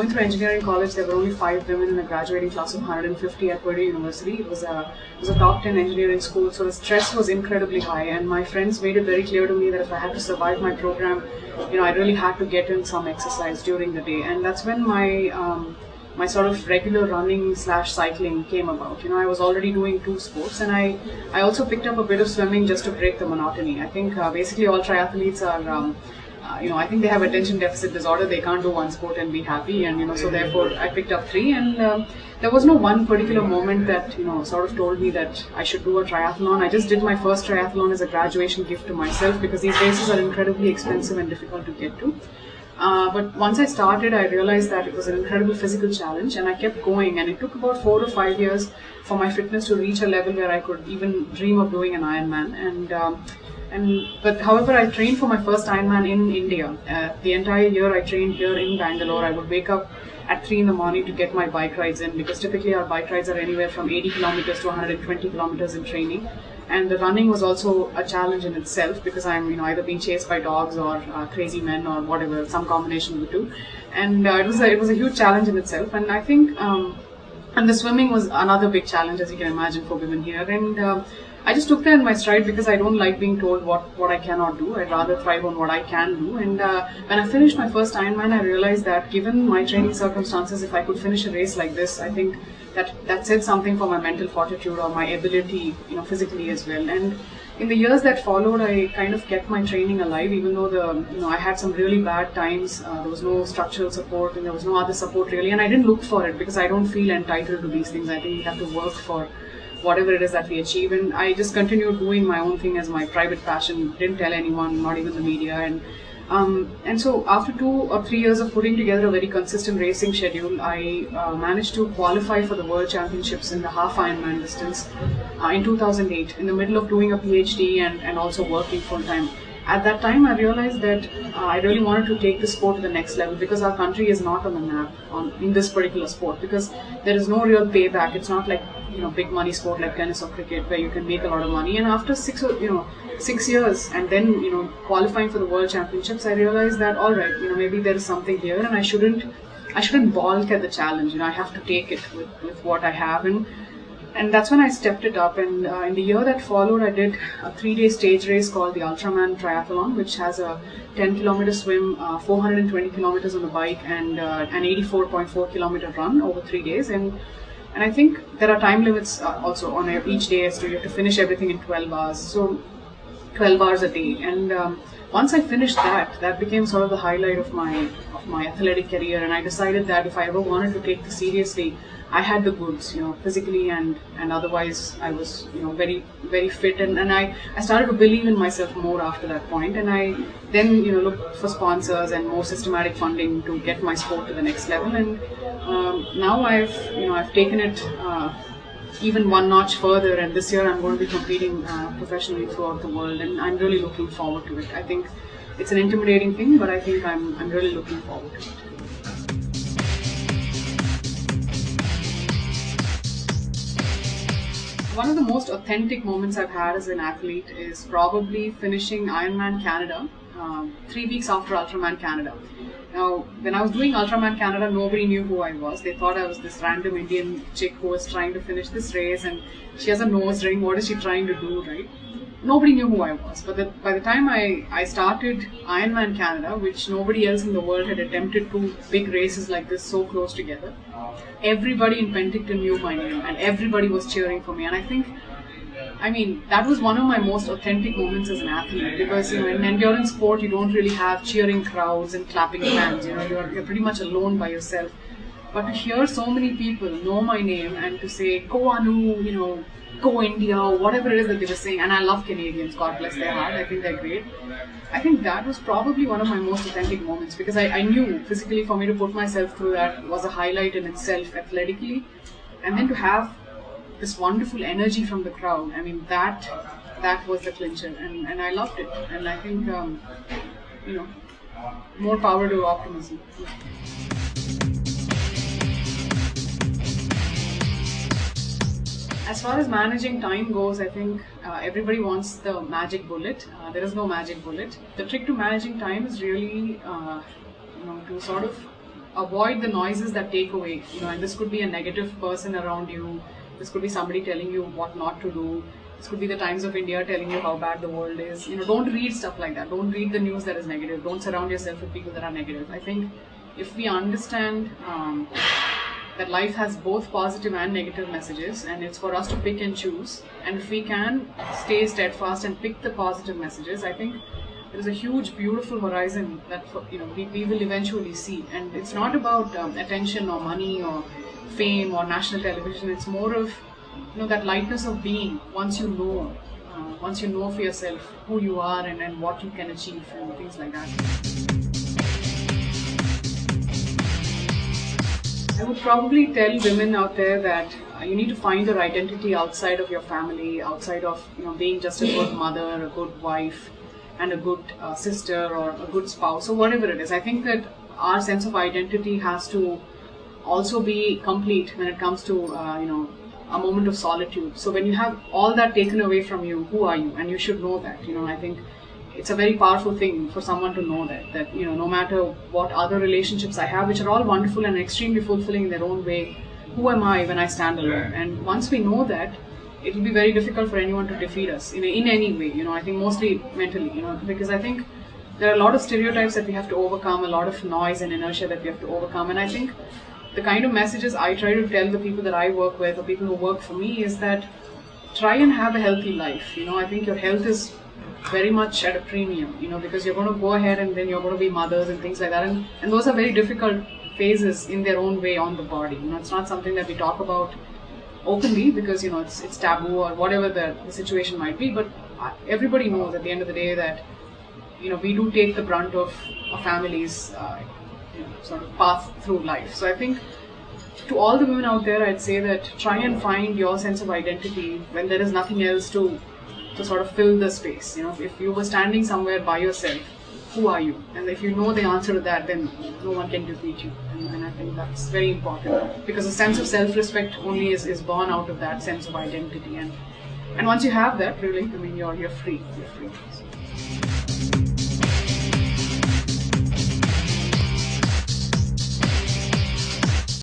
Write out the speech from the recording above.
going through engineering college, there were only 5 women in a graduating class of 150 at Purdue University. It was a top 10 engineering school, so the stress was incredibly high. And my friends made it very clear to me that if I had to survive my program, I really had to get in some exercise during the day. And that's when my sort of regular running / cycling came about. I was already doing 2 sports, and I also picked up a bit of swimming just to break the monotony. I think basically all triathletes are, I think they have attention deficit disorder. They can't do one sport and be happy, and so therefore I picked up 3, and there was no one particular moment that sort of told me that I should do a triathlon. I just did my first triathlon as a graduation gift to myself because these races are incredibly expensive and difficult to get to. But once I started, I realized that it was an incredible physical challenge, and I kept going, and it took about 4 to 5 years for my fitness to reach a level where I could even dream of doing an Ironman. But however, I trained for my first Ironman in India. The entire year I trained here in Bangalore. I would wake up at 3 in the morning to get my bike rides in, because typically our bike rides are anywhere from 80 kilometers to 120 kilometers in training. And the running was also a challenge in itself, because I'm either being chased by dogs or crazy men or whatever, some combination of the two. And it was a huge challenge in itself. And I think and the swimming was another big challenge, as you can imagine, for women here. And I just took that in my stride because I don't like being told what I cannot do. I'd rather thrive on what I can do. And when I finished my first Ironman, I realized that given my training circumstances, if I could finish a race like this, I think that said something for my mental fortitude or my ability, physically as well. And in the years that followed, I kind of kept my training alive, even though I had some really bad times. There was no structural support, and there was no other support really. And I didn't look for it because I don't feel entitled to these things. I think we have to work for whatever it is that we achieve, and I just continued doing my own thing as my private passion. Didn't tell anyone, not even the media, and so after 2 or 3 years of putting together a very consistent racing schedule, I managed to qualify for the World Championships in the half Ironman distance in 2008, in the middle of doing a PhD and also working full time. At that time, I realized that I really wanted to take the sport to the next level, because our country is not on the map in this particular sport, because there is no real payback. It's not like big money sport like tennis or cricket where you can make a lot of money. And after 6 years and then qualifying for the World Championships, I realized that all right, maybe there is something here, and I shouldn't balk at the challenge. I have to take it with what I have, and that's when I stepped it up. And in the year that followed, I did a 3-day stage race called the Ultraman Triathlon, which has a 10-kilometer swim, 420 kilometers on the bike, and an 84.4 kilometer run over 3 days. And I think there are time limits also on each day, as to you have to finish everything in 12 hours. So 12 hours a day. And once I finished that became sort of the highlight of my athletic career. And I decided that if I ever wanted to take this seriously, I had the goods, physically and otherwise. I was, very, very fit, and I started to believe in myself more after that point. And I then, looked for sponsors and more systematic funding to get my sport to the next level. And now I've taken it even one notch further. And this year I'm going to be competing professionally throughout the world, and I'm really looking forward to it. I think it's an intimidating thing, but I think I'm really looking forward to it. One of the most authentic moments I've had as an athlete is probably finishing Ironman Canada 3 weeks after Ultraman Canada. Now, when I was doing Ultraman Canada, nobody knew who I was. They thought I was this random Indian chick who was trying to finish this race, and she has a nose ring. What is she trying to do, right? Nobody knew who I was. But by the time I started Ironman Canada, which nobody else in the world had attempted 2 big races like this so close together, everybody in Penticton knew my name, and everybody was cheering for me. And I think, that was one of my most authentic moments as an athlete, because in endurance sport you don't really have cheering crowds and clapping hands. You're pretty much alone by yourself. But to hear so many people know my name and to say, "Go Anu," "Go India," or whatever it is that they were saying. And I love Canadians, God bless their heart, I think they're great. I think that was probably one of my most authentic moments, because I knew physically for me to put myself through that was a highlight in itself athletically. And then to have this wonderful energy from the crowd, that was the clincher, and I loved it. And I think, more power to optimism. As far as managing time goes, I think everybody wants the magic bullet. There is no magic bullet. The trick to managing time is really, to sort of avoid the noises that take away, and this could be a negative person around you, this could be somebody telling you what not to do, this could be the Times of India telling you how bad the world is. Don't read stuff like that. Don't read the news that is negative. Don't surround yourself with people that are negative. I think if we understand that life has both positive and negative messages, and it's for us to pick and choose, and if we can stay steadfast and pick the positive messages, I think there is a huge, beautiful horizon that we will eventually see. And it's not about attention or money or fame or national television. It's more of that lightness of being. Once you know for yourself who you are and what you can achieve and things like that. I would probably tell women out there that you need to find your identity outside of your family, outside of being just a good mother, a good wife, and a good sister or a good spouse or whatever it is. I think that our sense of identity has to also be complete when it comes to a moment of solitude. So when you have all that taken away from you, who are you? And you should know that. I think it's a very powerful thing for someone to know that no matter what other relationships I have, which are all wonderful and extremely fulfilling in their own way, who am I when I stand alone? And once we know that, it will be very difficult for anyone to defeat us in any way. I think mostly mentally, because I think there are a lot of stereotypes that we have to overcome, a lot of noise and inertia that we have to overcome. And I think the kind of messages I try to tell the people that I work with or people who work for me is that try and have a healthy life. I think your health is very much at a premium, because you're going to go ahead and then you're going to be mothers and things like that. And those are very difficult phases in their own way on the body. It's not something that we talk about openly because it's taboo or whatever the situation might be, but everybody knows at the end of the day that we do take the brunt of a family's sort of path through life. So I think to all the women out there, I'd say that try and find your sense of identity when there is nothing else to sort of fill the space. If you were standing somewhere by yourself, who are you? And if you know the answer to that, then no one can defeat you. And I think that's very important, because a sense of self-respect only is born out of that sense of identity. And once you have that, really, you're free. You're free.